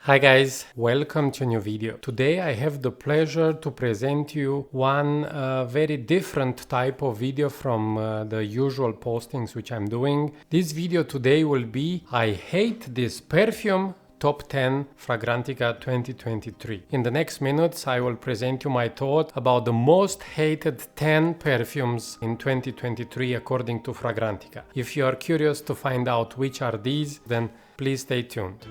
Hi guys, welcome to a new video. Today I have the pleasure to present you one very different type of video from the usual postings which I'm doing. This video today will be I Hate This Perfume Top 10 Fragrantica 2023. In the next minutes I will present you my thought about the most hated 10 perfumes in 2023 according to Fragrantica. If you are curious to find out which are these, then please stay tuned.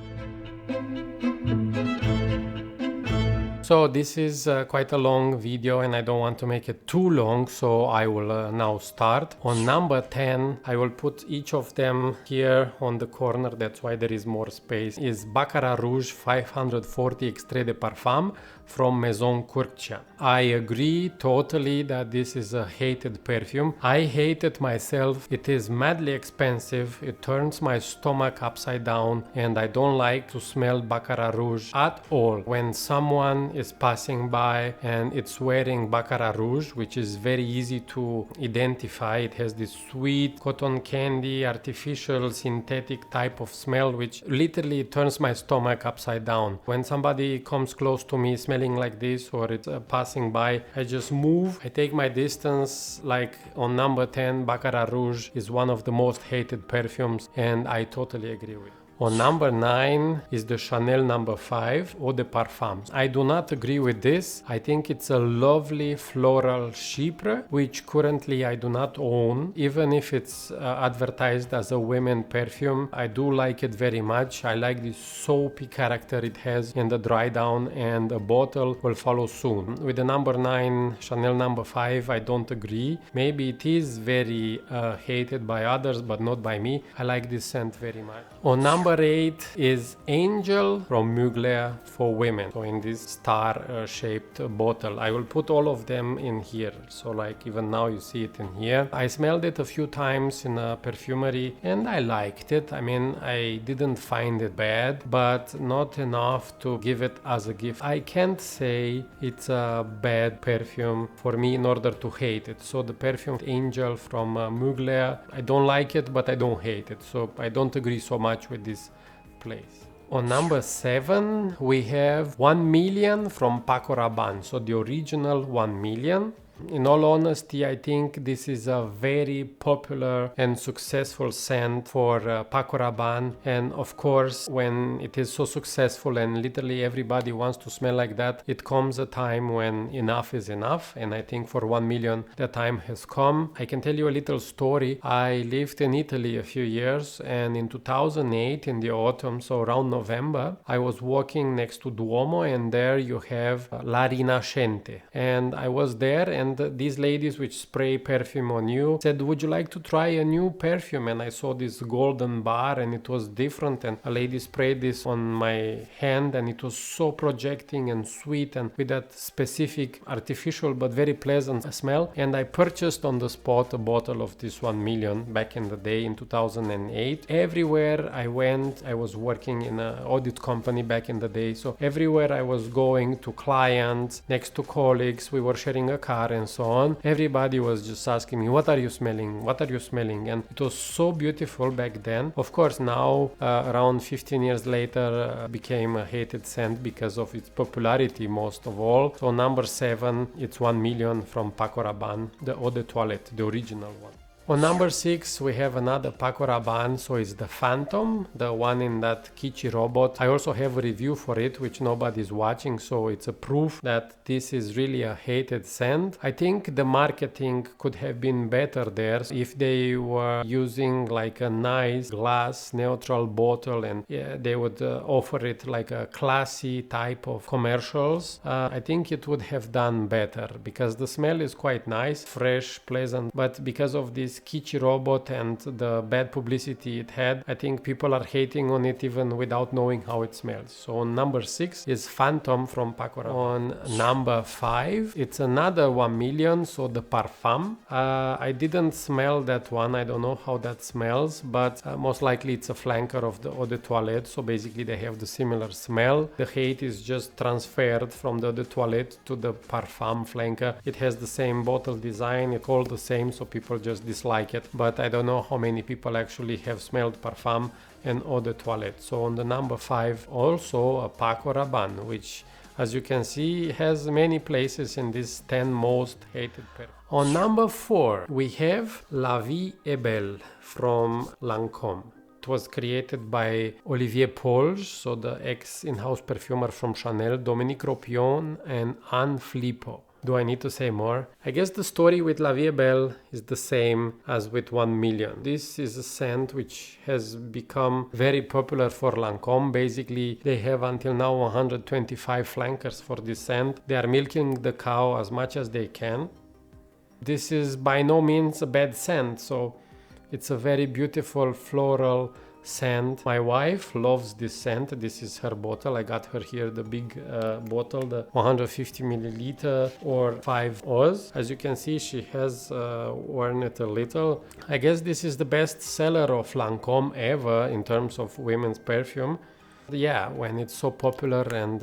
So this is quite a long video and I don't want to make it too long, so I will now start. On number 10, I will put each of them here on the corner, that's why there is more space, is Baccarat Rouge 540 Extrait de Parfum from Maison Kurkdjian. I agree totally that this is a hated perfume. I hate it myself. It is madly expensive. It turns my stomach upside down and I don't like to smell Baccarat Rouge at all. When someone is passing by and it's wearing Baccarat Rouge, which is very easy to identify, it has this sweet cotton candy, artificial, synthetic type of smell, which literally turns my stomach upside down. When somebody comes close to me smelling like this or it's passing by, I just move. I take my distance. Like on number 10, Baccarat Rouge is one of the most hated perfumes and I totally agree with it. On number 9 is the Chanel number 5, Eau de Parfums. I do not agree with this. I think it's a lovely floral chypre, which currently I do not own. Even if it's advertised as a women perfume, I do like it very much. I like this soapy character it has in the dry down, and a bottle will follow soon. With the number 9, Chanel number 5, I don't agree. Maybe it is very hated by others, but not by me. I like this scent very much. On number 8 is Angel from MUGLER for women. So in this star shaped bottle. I will put all of them in here. So like even now you see it in here. I smelled it a few times in a perfumery and I liked it. I mean, I didn't find it bad, but not enough to give it as a gift. I can't say it's a bad perfume for me in order to hate it. So the perfume Angel from MUGLER, I don't like it, but I don't hate it. So I don't agree so much with this place. On number 7 we have 1 Milion from Paco Rabanne, so the original 1 Milion. In all honesty, I think this is a very popular and successful scent for Paco Rabanne, and of course when it is so successful and literally everybody wants to smell like that, it comes a time when enough is enough, and I think for 1 Milion the time has come. I can tell you a little story. I lived in Italy a few years, and in 2008 in the autumn, so around November, I was walking next to Duomo, and there you have La Rinascente, and I was there, and these ladies which spray perfume on you said, would you like to try a new perfume? And I saw this golden bar and it was different, and a lady sprayed this on my hand and it was so projecting and sweet and with that specific artificial but very pleasant smell. And I purchased on the spot a bottle of this 1 Milion back in the day in 2008. Everywhere I went, I was working in an audit company back in the day, so everywhere I was going to clients, next to colleagues, we were sharing a car and so on, everybody was just asking me, what are you smelling, what are you smelling? And it was so beautiful back then. Of course now around 15 years later became a hated scent because of its popularity most of all. So number 7, it's 1 Milion from Paco Rabanne, the Eau de Toilette, the original one. On number 6 we have another Paco Rabanne, so it's the Phantom, the one in that kitschy robot. I also have a review for it which nobody's watching, so it's a proof that this is really a hated scent. I think the marketing could have been better there if they were using like a nice glass neutral bottle and they would offer it like a classy type of commercials. I think it would have done better because the smell is quite nice, fresh, pleasant, but because of this kitschy robot and the bad publicity it had, I think people are hating on it even without knowing how it smells. So on number 6 is Phantom from Paco Rabanne. On number 5 it's another 1 Milion, so the Parfum. I didn't smell that one, I don't know how that smells, but most likely it's a flanker of the Eau de Toilette, so basically they have the similar smell. The hate is just transferred from the Eau de Toilette to the Parfum flanker. It has the same bottle design, it's all the same, so people just dislike it, but I don't know how many people actually have smelled Parfum and eau de toilette. So on the number 5 also a Paco Rabanne, which as you can see has many places in this 10 most hated perfumes. On number 4 we have La Vie Est Belle from Lancome. It was created by Olivier Polge, so the ex-in-house perfumer from Chanel, Dominique Ropion and Anne Filippo. Do I need to say more? I guess the story with La Vie Est Belle is the same as with 1 Milion. This is a scent which has become very popular for Lancome. Basically, they have until now 125 flankers for this scent. They are milking the cow as much as they can. This is by no means a bad scent, so it's a very beautiful floral scent. My wife loves this scent. This is her bottle. I got her here the big bottle, the 150 milliliter or 5 Oz. As you can see, she has worn it a little. I guess this is the best seller of Lancome ever in terms of women's perfume. Yeah, when it's so popular and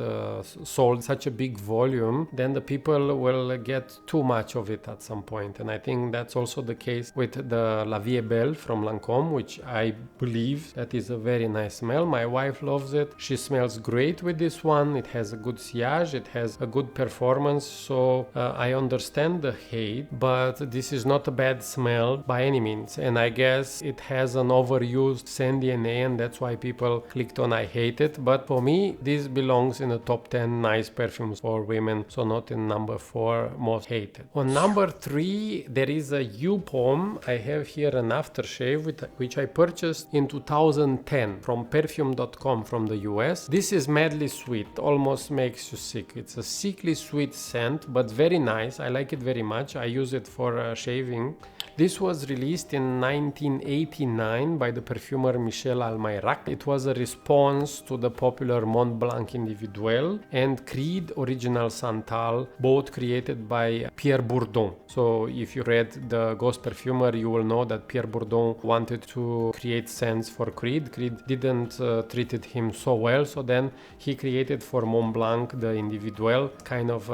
sold such a big volume, then the people will get too much of it at some point. And I think that's also the case with the La Vie Est Belle from Lancome, which I believe that is a very nice smell. My wife loves it. She smells great with this one. It has a good sillage, it has a good performance. So I understand the hate, but this is not a bad smell by any means. And I guess it has an overused scent DNA, and that's why people clicked on I hate it, but for me this belongs in the top 10 nice perfumes for women, so not in number 4 most hated. On number 3 there is a JOOP Homme. I have here an aftershave which I purchased in 2010 from perfume.com from the US. This is madly sweet, almost makes you sick. It's a sickly sweet scent, but very nice. I like it very much. I use it for shaving. This was released in 1989 by the perfumer Michel Almayrac. It was a response to the popular Mont Blanc Individuel and Creed Original Santal, both created by Pierre Bourdon. So if you read The Ghost Perfumer, you will know that Pierre Bourdon wanted to create scents for Creed. Creed didn't treated him so well, so then he created for Mont Blanc the Individuel, kind of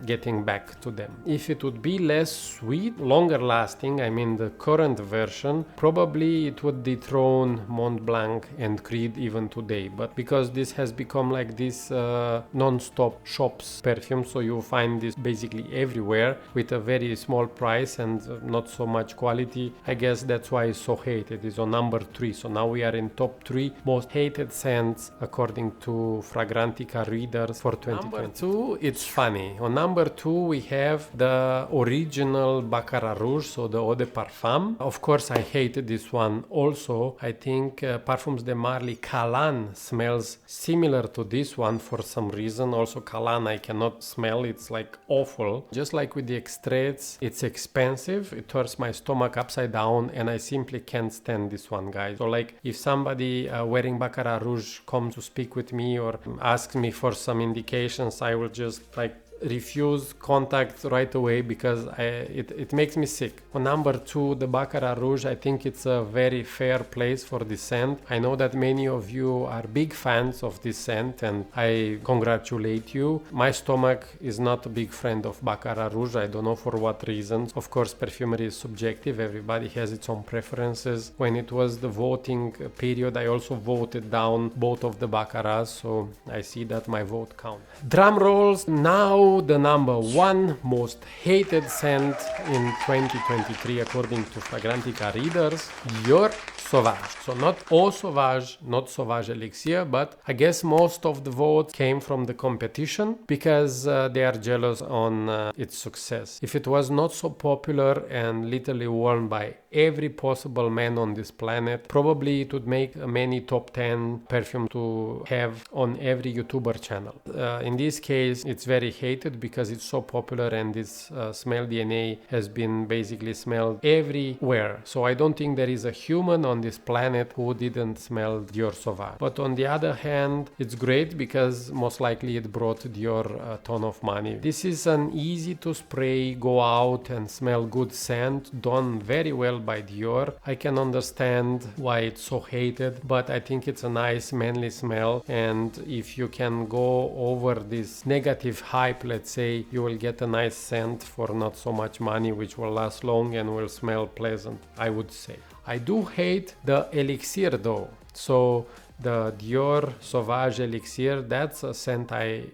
getting back to them. If it would be less sweet, longer lasting, I mean the current version, probably it would dethrone Mont Blanc and Creed even today. But because this has become like this non-stop shops perfume, so you find this basically everywhere with a very small price and not so much quality, I guess that's why it's so hated. It's on number 3. So now we are in top 3 most hated scents according to Fragrantica readers for 2020. Number 2, it's funny. On number 2 we have the original Baccarat Rouge, so the Eau de Parfum. Of course I hated this one also. I think Parfums de Marly Calan smells similar to this one for some reason. Also Calan I cannot smell, it's like awful. Just like with the Extraits, it's expensive, it turns my stomach upside down, and I simply can't stand this one, guys. So like if somebody wearing Baccarat Rouge comes to speak with me or asks me for some indications, I will just like refuse contact right away because it makes me sick. On number 2, the Baccarat Rouge, I think it's a very fair place for this scent. I know that many of you are big fans of this scent and I congratulate you. My stomach is not a big friend of Baccarat Rouge. I don't know for what reasons. Of course, perfumery is subjective. Everybody has its own preferences. When it was the voting period, I also voted down both of the Baccarats, so I see that my vote counts. Drum rolls. Now the number 1 most hated scent in 2023 according to Fragrantica readers, Dior Sauvage. So not Eau Sauvage, not Sauvage Elixir, but I guess most of the votes came from the competition because they are jealous on its success. If it was not so popular and literally worn by every possible man on this planet, probably it would make many top 10 perfume to have on every YouTuber channel. In this case, it's very hated because it's so popular and this smell DNA has been basically smelled everywhere. So I don't think there is a human on this planet who didn't smell Dior Sauvage. But on the other hand, it's great because most likely it brought Dior a ton of money. This is an easy to spray, go out and smell good scent, done very well by Dior. I can understand why it's so hated, but I think it's a nice manly smell, and if you can go over this negative hype, let's say, you will get a nice scent for not so much money, which will last long and will smell pleasant, I would say. I do hate the elixir though. So the Dior Sauvage Elixir, that's a scent I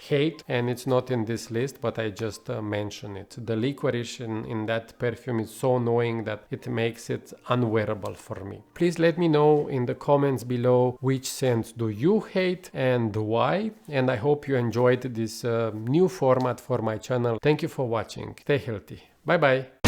hate, and it's not in this list, but I just mention it. The licorice in that perfume is so annoying that it makes it unwearable for me. Please let me know in the comments below which scents do you hate and why, and I hope you enjoyed this new format for my channel. Thank you for watching. Stay healthy. Bye bye.